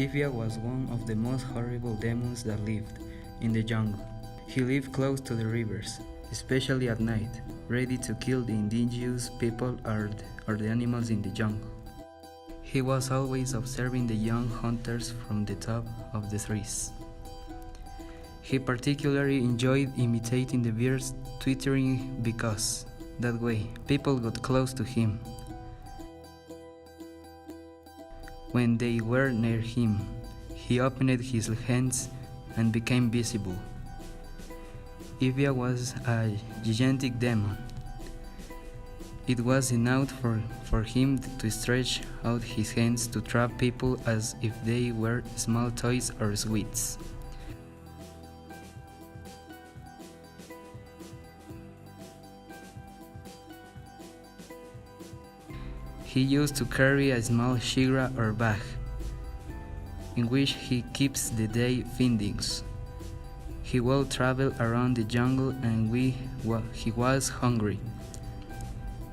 Evia was one of the most horrible demons that lived in the jungle. He lived close to the rivers, especially at night, ready to kill the indigenous people or the animals in the jungle. He was always observing the young hunters from the top of the trees. He particularly enjoyed imitating the birds twittering because, that way, people got close to him. When they were near him, he opened his hands and became visible. Evia was a gigantic demon. It was enough for him to stretch out his hands to trap people as if they were small toys or sweets. He used to carry a small shigra or bag, in which he keeps the day findings. He will travel around the jungle and he was hungry.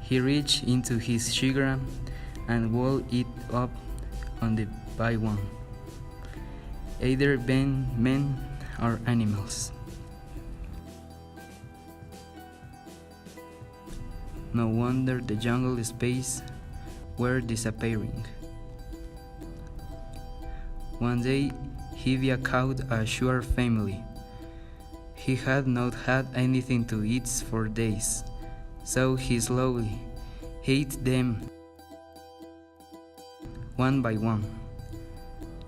He reached into his shigra and will eat up on the by one, either men or animals. No wonder the jungle space were disappearing. One day, Evia caught a sure family. He had not had anything to eat for days, so he slowly ate them one by one,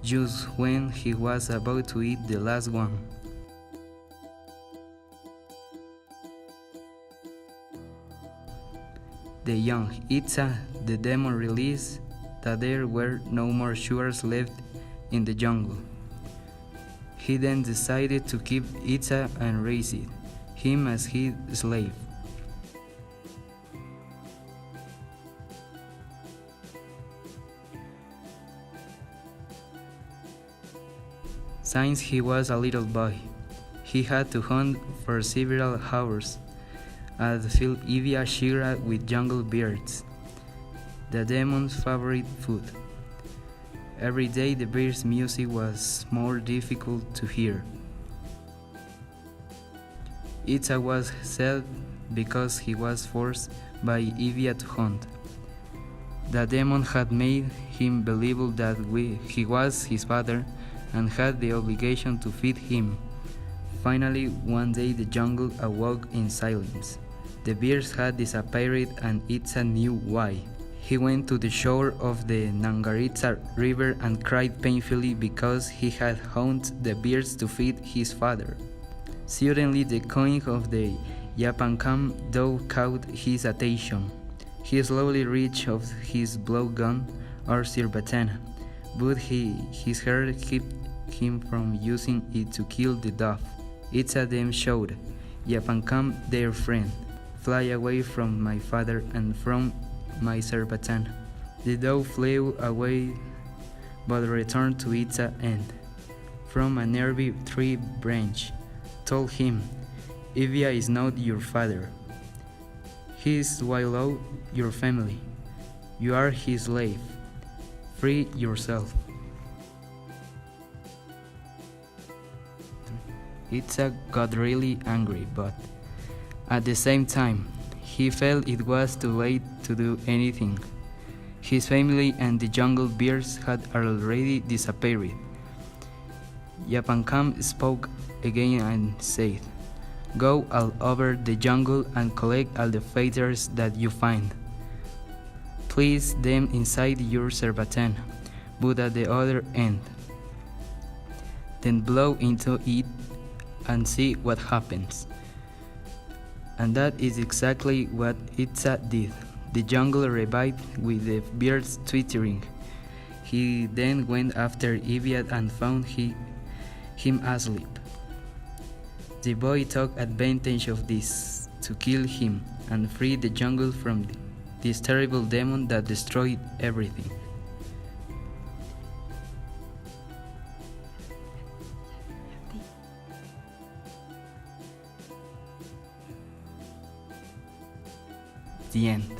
just when he was about to eat the last one. The young Itza, the demon, realized that there were no more sugars left in the jungle. He then decided to keep Itza and raise him as his slave. Since he was a little boy, he had to hunt for several hours and fill Evia shigra with jungle birds, the demon's favorite food. Every day the bird's music was more difficult to hear. Itza was sad because he was forced by Evia to hunt. The demon had made him believe that he was his father and had the obligation to feed him. Finally, one day the jungle awoke in silence. The birds had disappeared and Itza knew why. He went to the shore of the Nangaritsa river and cried painfully because he had hunted the birds to feed his father. Suddenly the coin of the Yapankam dove caught his attention. He slowly reached of his blowgun or sirbatana, but his heart kept him from using it to kill the dove. Itza then shouted, "Yapankam, dear friend, fly away from my father and from my Sarbatana." The dove flew away but returned to Itza and, from a nearby tree branch, told him, "Evia is not your father. He is Wailo, your family. You are his slave. Free yourself." Itza got really angry, but at the same time, he felt it was too late to do anything. His family and the jungle birds had already disappeared. Yapankam spoke again and said, "Go all over the jungle and collect all the feathers that you find. Place them inside your sarbatana, but at the other end. Then blow into it and see what happens." And that is exactly what Itza did. The jungle revived with the birds twittering. He then went after Evia and found him asleep. The boy took advantage of this to kill him and free the jungle from this terrible demon that destroyed everything. The end.